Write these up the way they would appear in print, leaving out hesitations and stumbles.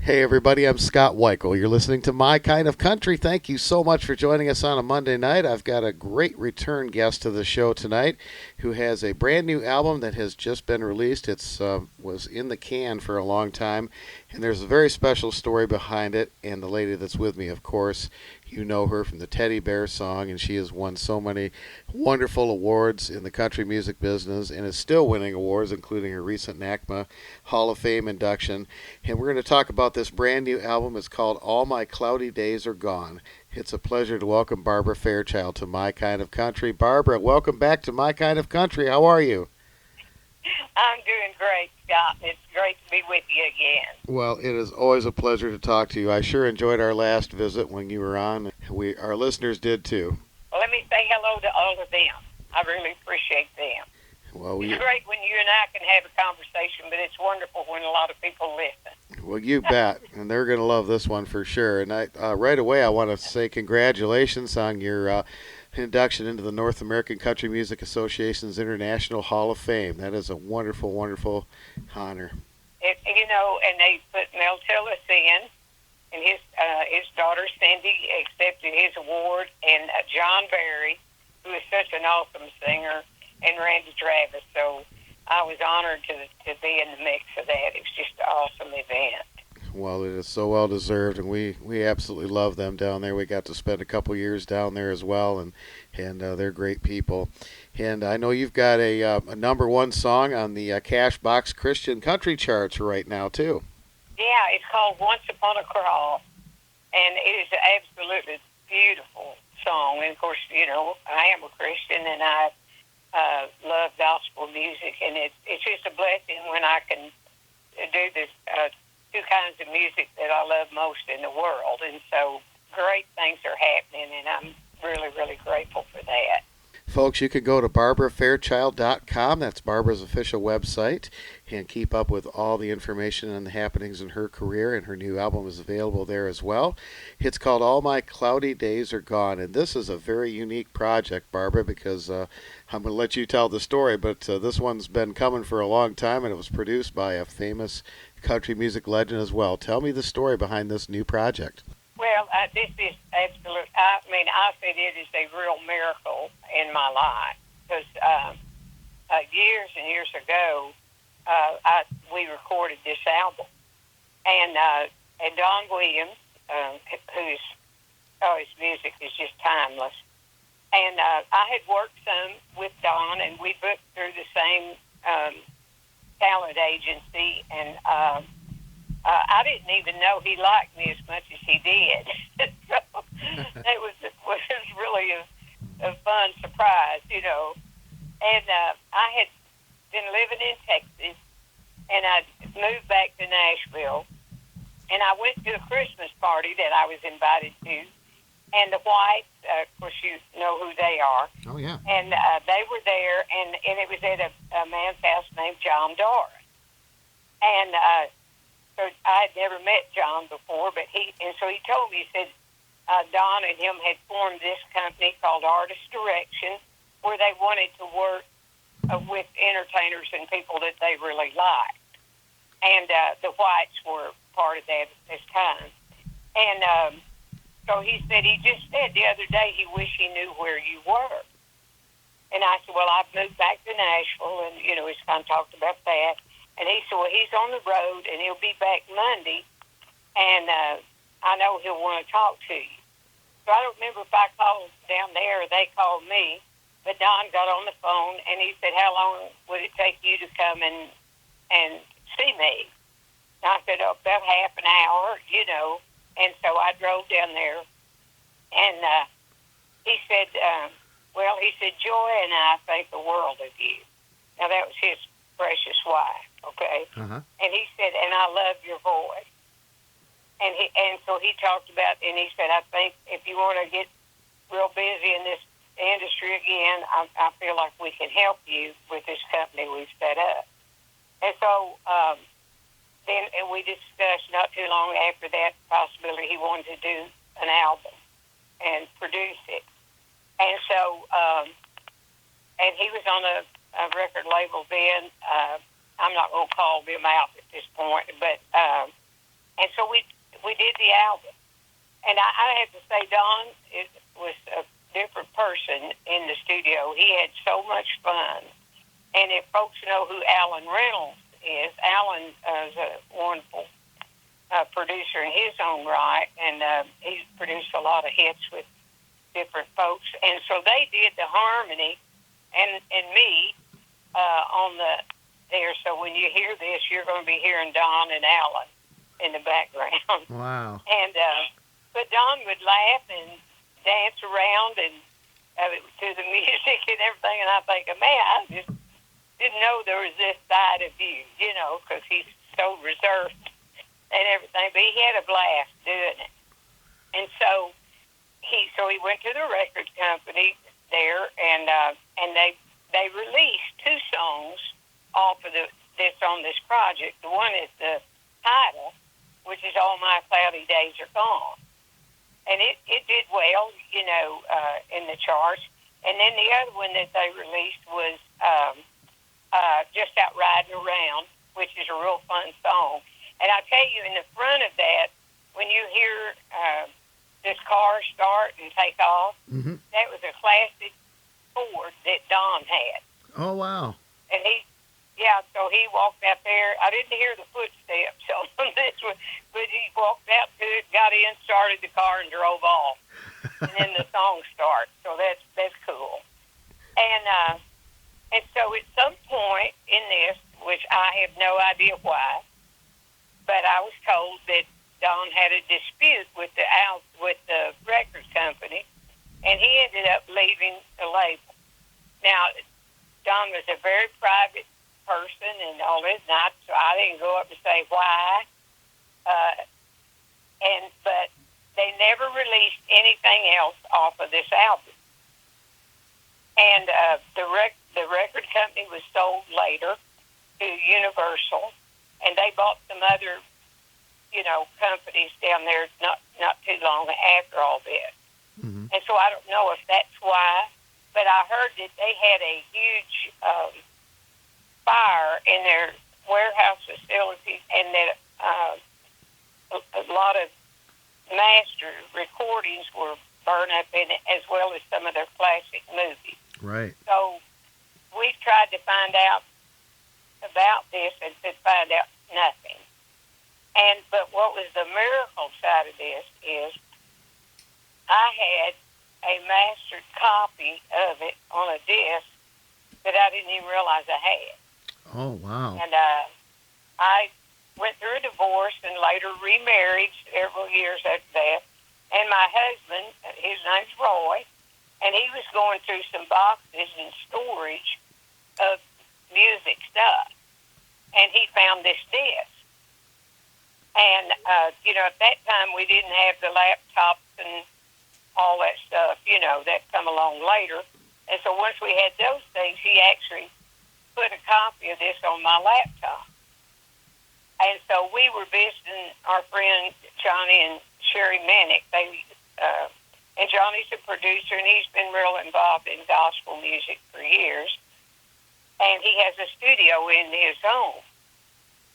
Hey, everybody, I'm Scott Wikle. You're listening to My Kind of Country. Thank you so much for joining us on a Monday night. I've got a great return guest to the show tonight who has a brand new album that has just been released. It's was in the can for a long time, and there's a very special story behind it. And the lady that's with me, of course, you know her from the Teddy Bear song, and she has won so many wonderful awards in the country music business and is still winning awards, including her recent NACMA Hall of Fame induction. And we're going to talk about this brand new album. It's called All My Cloudy Days Are Gone. It's a pleasure to welcome Barbara Fairchild to My Kind of Country. Barbara, welcome back to My Kind of Country. How are you? I'm doing great, Scott. It's great to be with you again. Well, it is always a pleasure to talk to you. I sure enjoyed our last visit when you were on. Our listeners did too. Well, let me say hello to all of them. I really appreciate them. Well, it's great when you and I can have a conversation, but it's wonderful when a lot of people listen. Well, you bet, and they're going to love this one for sure. And right away, I want to say congratulations on your induction into the North American Country Music Association's International Hall of Fame. That is a wonderful, wonderful honor. And they put Mel Tillis in, and his daughter Cindy accepted his award, and John Barry, who is such an awesome singer, and Randy Travis. So I was honored to be in the mix of that. It was just an awesome event. Well, it is so well deserved, and we absolutely love them down there. We got to spend a couple years down there as well, and they're great people. And I know you've got a number one song on the Cashbox Christian Country charts right now too. Yeah, it's called Once Upon a Cross, and it is an absolutely beautiful song. And of course, I am a Christian, and I love gospel music, and it's just a blessing when I can do this two kinds of music that I love most in the world. And so great things are happening, and I'm really, really grateful for that. Folks, you can go to barbarafairchild.com. That's Barbara's official website, and keep up with all the information and the happenings in her career, and her new album is available there as well. It's called All My Cloudy Days Are Gone, and this is a very unique project, Barbara, because I'm going to let you tell the story, but this one's been coming for a long time, and it was produced by a famous country music legend as well. Tell me the story behind this new project. Well, this is absolute. I said it is a real miracle in my life because years and years ago, we recorded this album, and Don Williams, his music is just timeless, and I had worked some with Don, and we booked through the same talent agency, and I didn't even know he liked me as much as he did. So it was really a fun surprise, And I had been living in Texas, and I moved back to Nashville, and I went to a Christmas party that I was invited to, and the Whites, of course you know who they are. Oh, yeah. And they were there, and it was at a man's house named John Doris. And so I had never met John before, so he told me, he said, Don and him had formed this company called Artist Direction, where they wanted to work with entertainers and people that they really liked. And the Whites were part of that at this time. And so he said, he just said the other day he wished he knew where you were. And I said, well, I've moved back to Nashville, and, he's kind of talked about that. And he said, well, he's on the road, and he'll be back Monday, and I know he'll want to talk to you. So I don't remember if I called down there or they called me, but Don got on the phone, and he said, how long would it take you to come and see me? And I said, about half an hour, And so I drove down there, and he said, Joy and I think the world of you. Now, that was his precious wife, okay? Uh-huh. And he said, and I love your voice. And so he talked about, and he said, I think if you want to get real busy in this industry again, I feel like we can help you with this company we've set up. And so then we discussed not too long after that possibility he wanted to do an album and produce it. And so, and he was on a record label then. I'm not going to call them out at this point, but And so we did the album. And I have to say, Don was a different person in the studio. He had so much fun. And if folks know who Alan Reynolds is, Alan is a wonderful producer in his own right, and he's produced a lot of hits with different folks. And so they did the harmony and me on there. So when you hear this, you're going to be hearing Don and Alan in the background. Wow. And but Don would laugh and dance around and to the music and everything. And I think, man, I just didn't know there was this side of you, because he's so reserved and everything. But he had a blast doing it. And so he went to the record company there, and they released 2 songs off of this project. The one is the title, which is All My Cloudy Days Are Gone. And it did well, in the charts. And then the other one that they released was Just Out Riding Around, which is a real fun song. And I tell you, in the front of that, when you hear this car start and take off, that was a classic Ford that Don had. Oh, wow. And so he walked out there. I didn't hear the footsteps on this one, but he walked out to it, got in, started the car, and drove off. And then the song starts. So that's cool. And so at some point in this, which I have no idea why, but I was told that Don had a dispute with the record company, and he ended up leaving the label. Now, Don was a very private person and all this, so I didn't go up and say why. But they never released anything else off of this album. And the record company was sold later to Universal, and they bought some other, companies down there not too long after all this. Mm-hmm. And so I don't know if that's why, but I heard that they had a huge fire in their warehouse facilities, and that a lot of master recordings were burned up in it, as well as some of their classic movies. Right. So we tried to find out about this and could find out nothing. But what was the miracle side of this is I had a mastered copy of it on a disc that I didn't even realize I had. Oh, wow. And I went through a divorce and later remarried several years after that. And my husband, his name's Roy, and he was going through some boxes and storage of music stuff. And he found this disc. And, at that time we didn't have the laptops and all that stuff, that come along later. And so once we had those things, he actually put a copy of this on my laptop. And so we were visiting our friend Johnny and Sherry Manick. And Johnny's a producer, and he's been real involved in gospel music for years. And he has a studio in his own.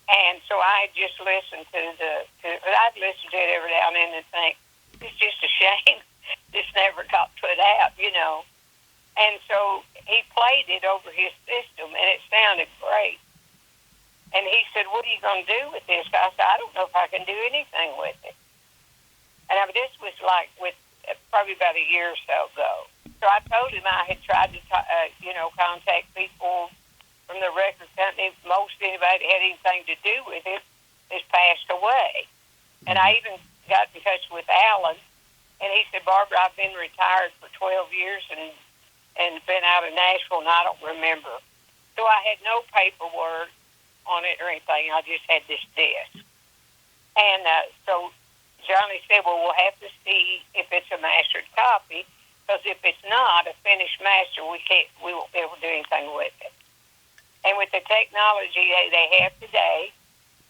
And so I just listened I'd listen to it every now and then and think, it's just a shame this never got put out, And so he played it over his system, and it sounded great. And he said, what are you going to do with this? I said, I don't know if I can do anything with it. And this was probably about a year or so ago. So I told him I had tried to, contact people from the record company. Most anybody that had anything to do with it has passed away. And I even got in touch with Alan, and he said, Barbara, I've been retired for 12 years and been out of Nashville, and I don't remember. So I had no paperwork on it or anything. I just had this disc. And so Johnny said, well, we'll have to see if it's a mastered copy, because if it's not a finished master, we won't be able to do anything with it. And with the technology they have today,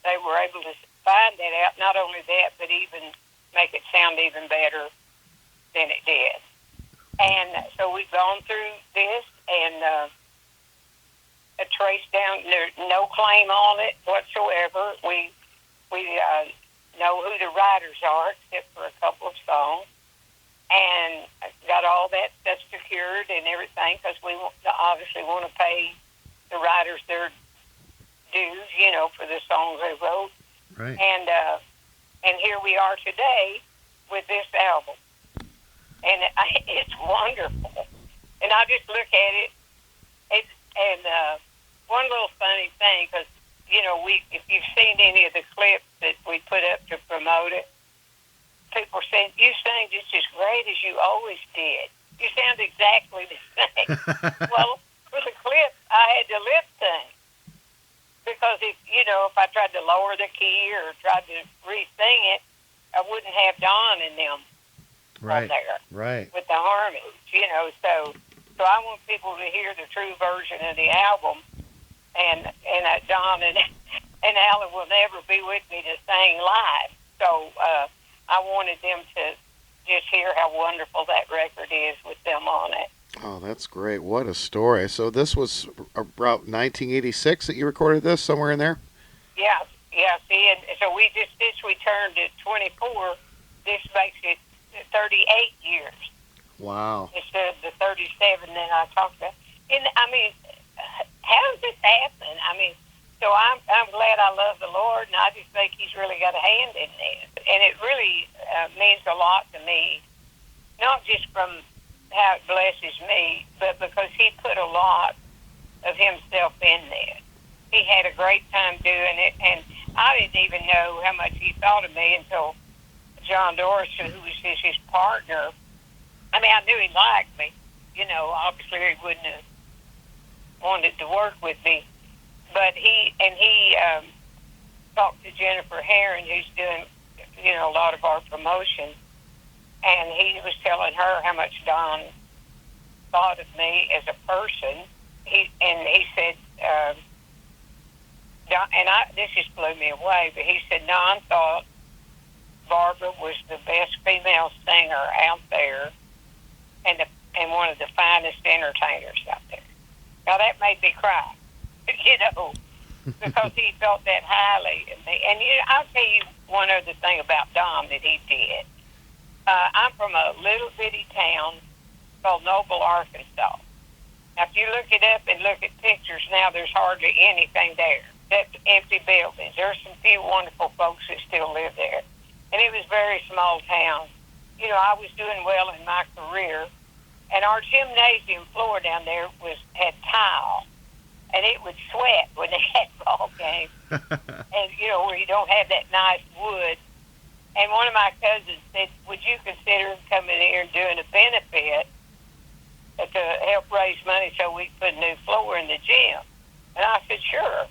they were able to find that out. Not only that, but even make it sound even better than it did. And so we've gone through this and traced down. There's no claim on it whatsoever. We know who the writers are except for a couple of songs. And got all that stuff secured and everything because we obviously want to pay the writers their dues, for the songs they wrote. Right. And here we are today with this album. And it's wonderful. And I just look at it, and one little funny thing, because, if you've seen any of the clips that we put up to promote it, people are saying, you sang just as great as you always did. You sound exactly the same. Well, for the clip, I had to lip sync. Because if I tried to lower the key or tried to re-sing it, I wouldn't have Don in them on there. Right. With the harmonies, So I want people to hear the true version of the album. And Don and Alan will never be with me to sing live. So I wanted them to just hear how wonderful that record is with them on it. Oh, that's great. What a story. So this was about 1986 that you recorded this, somewhere in there? Yeah, see, and so since we turned to 24, this makes it 38 years. Wow. Instead of the 37 that I talked about. And, how does this happen? So I'm glad I love the Lord, and I just think He's really got a hand in this. And it really means a lot to me, not just from how it blesses me, but because He put a lot of Himself in this. He had a great time doing it, and I didn't even know how much He thought of me until John Doris, who was his partner. I knew he liked me. Obviously he wouldn't have wanted to work with me. But he talked to Jennifer Herron, who's doing, a lot of our promotion, and he was telling her how much Don thought of me as a person. He said, Don, and this just blew me away, but he said, Don thought Barbara was the best female singer out there and one of the finest entertainers out there. Now, that made me cry, because he felt that highly of me. And I'll tell you one other thing about Don that he did. I'm from a little bitty town called Noble, Arkansas. Now, if you look it up and look at pictures now, there's hardly anything there except empty buildings. There's some few wonderful folks that still live there. And it was a very small town. I was doing well in my career, and our gymnasium floor down there had tile, and it would sweat when they had ball games. And, where you don't have that nice wood. And one of my cousins said, would you consider coming here and doing a benefit to help raise money so we could put a new floor in the gym? And I said, sure.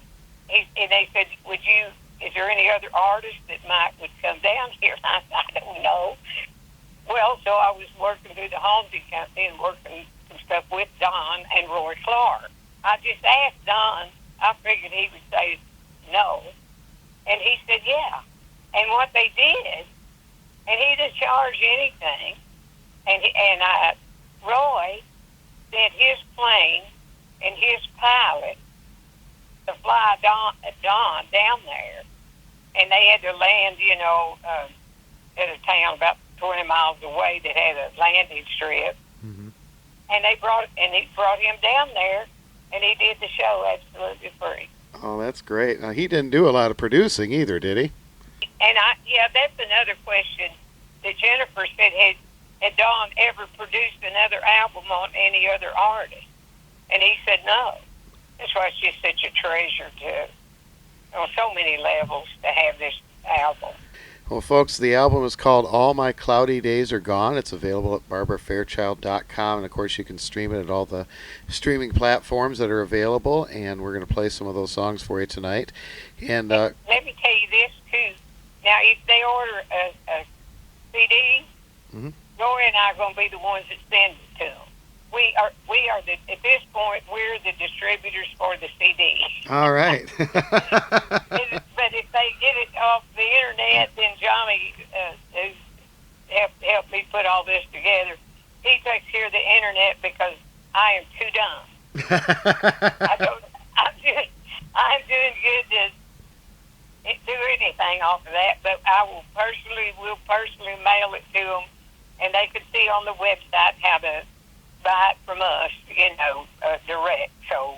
And they said, is there any other artists that would come down here? And I said, I don't know. Well, so I was working through the Holmesy Company and working some stuff with Don and Roy Clark. I just asked Don. I figured he would say no. And he said, yeah. And what they did, and he didn't charge anything, and Roy sent his plane and his pilot to fly Don down there, and they had to land, at a town about 20 miles away that had a landing strip. Mm-hmm. And he brought him down there, and he did the show absolutely free. Oh, that's great. Now, he didn't do a lot of producing either, did he? And that's another question that Jennifer said, had Don ever produced another album on any other artist? And he said no. That's why it's just such a treasure on so many levels to have this album. Well, folks, the album is called All My Cloudy Days Are Gone. It's available at barbarafairchild.com, and of course you can stream it at all the streaming platforms that are available, and we're going to play some of those songs for you tonight. And let me tell you this too. Now, if they order a CD, mm-hmm. Nora and I are going to be the ones that send it to them. We are at this point, we're the distributors for the CD. All right. But if they get it off the internet, then Johnny, who helped me put all this together, he takes care of the internet because I am too dumb. I'm doing good to do anything off of that, but will personally mail it to them, and they could see on the website how to buy it from us, direct. So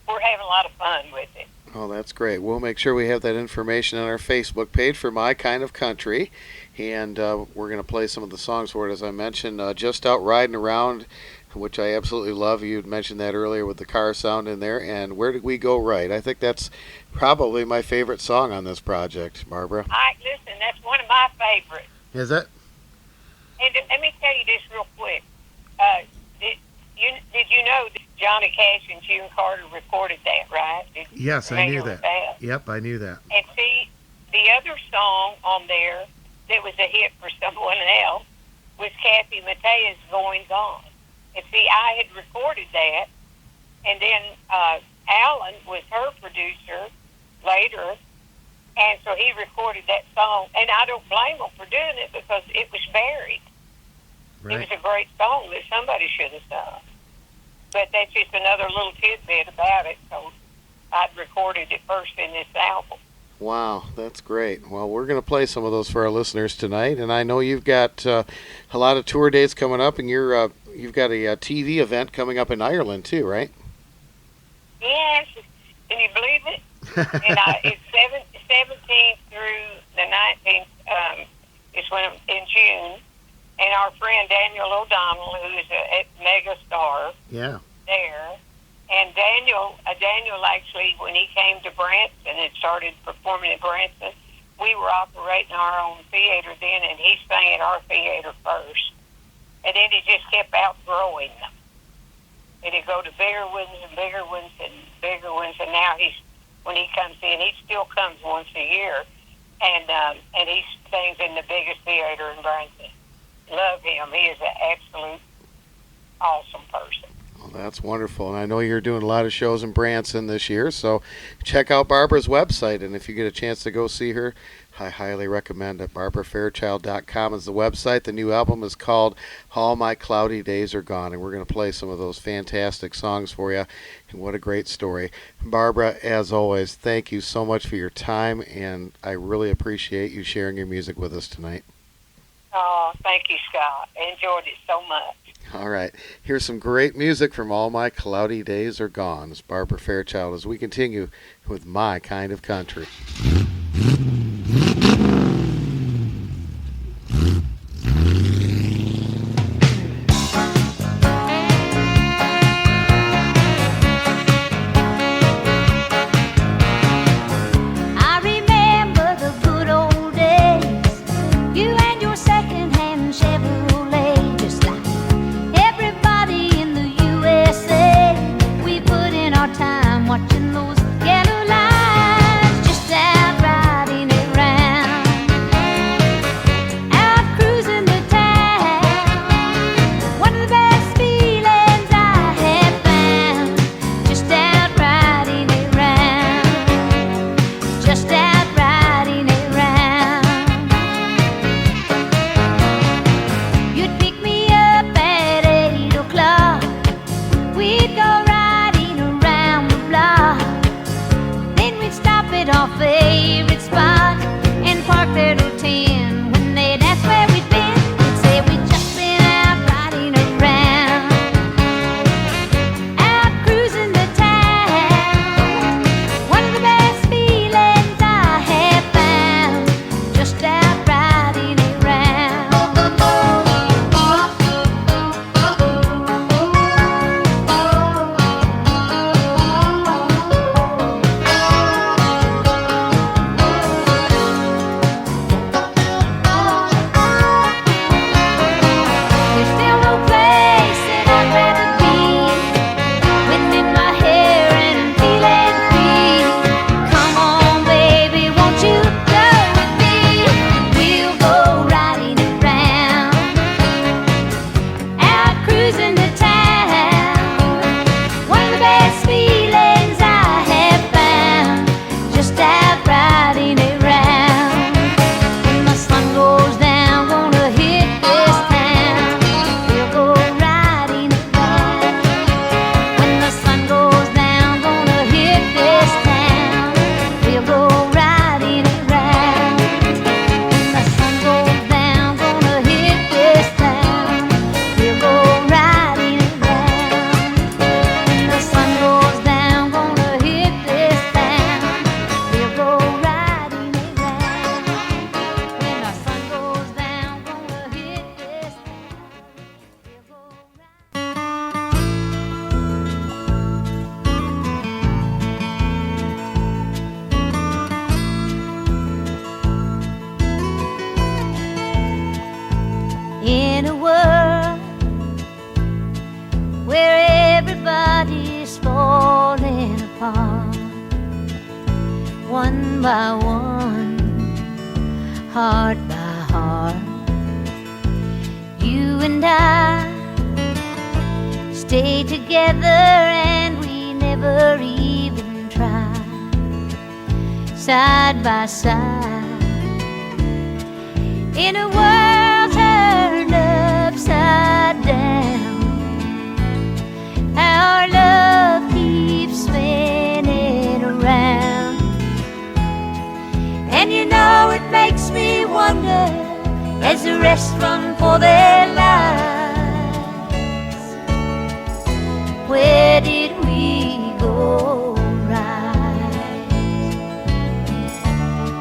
we're having a lot of fun with it. Oh, that's great. We'll make sure we have that information on our Facebook page for My Kind of Country. And we're going to play some of the songs for it, as I mentioned. Just Out Riding Around, which I absolutely love. You had mentioned that earlier with the car sound in there. And Where Did We Go Right? I think that's probably my favorite song on this project, Barbara. Listen, that's one of my favorites. Is it? And let me tell you this real quick. Did you know that Johnny Cash and June Carter recorded that, right? Yes, I knew that. Yep, I knew that. And see, the other song on there that was a hit for someone else was Kathy Mattea's Going Gone. And see, I had recorded that, and then Alan was her producer later, and so he recorded that song. And I don't blame him for doing it because it was buried. Right. It was a great song that somebody should have sung. But that's just another little tidbit about it. So I'd recorded it first in this album. Wow, that's great. Well, we're going to play some of those for our listeners tonight. And I know you've got a lot of tour dates coming up, and you've got a TV event coming up in Ireland too, right? Yes. Can you believe it? And it's 17th through the 19th. It's in June. And our friend Daniel O'Donnell, who is a mega star, there. And Daniel actually, when he came to Branson and started performing at Branson, we were operating our own theater then, and he sang at our theater first. And then he just kept outgrowing them. And he'd go to bigger ones and bigger ones and bigger ones. And now when he comes in, he still comes once a year, and he sings in the biggest theater in Branson. Love him. He is an absolute awesome person. Well, that's wonderful. And I know you're doing a lot of shows in Branson this year, so check out Barbara's website. And if you get a chance to go see her, I highly recommend it. BarbaraFairchild.com is the website. The new album is called All My Cloudy Days Are Gone, and we're going to play some of those fantastic songs for you. And what a great story. Barbara, as always, thank you so much for your time, and I really appreciate you sharing your music with us tonight. Oh, thank you, Scott. I enjoyed it so much. All right. Here's some great music from All My Cloudy Days Are Gone. It's Barbara Fairchild as we continue with My Kind of Country. Watching those yellow lights just out riding apart, one by one, heart by heart. You and I stayed together and we never even tried, side by side, in a world turned upside down. Our love keeps spinning around, and you know it makes me wonder, as the rest run for their lives, where did we go right?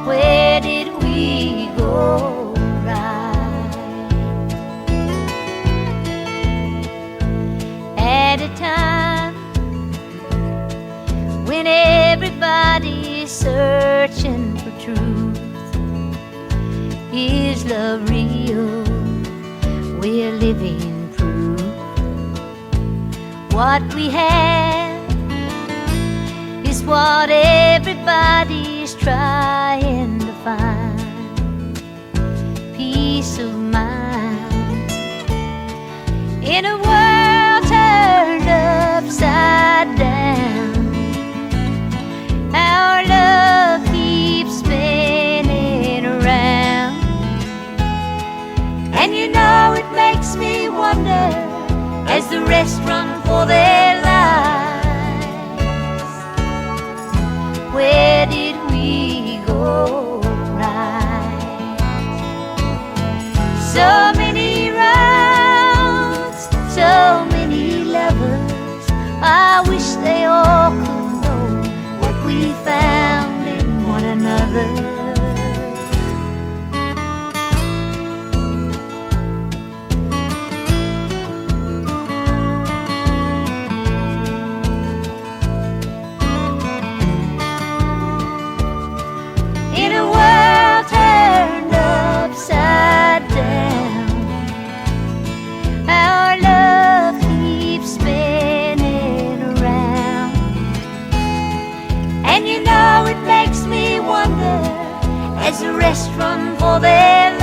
Where did we go right? At a time when everybody's searching for truth, is love real? We're living proof. What we have is what everybody's trying to find. Peace of mind in a world turned upside down. Our love keeps spinning around, and you know it makes me wonder, as the rest run for their lives, where did we go right? So many rounds, so many lovers, I wish they all could know what we found in one another. As the rest run for their lives,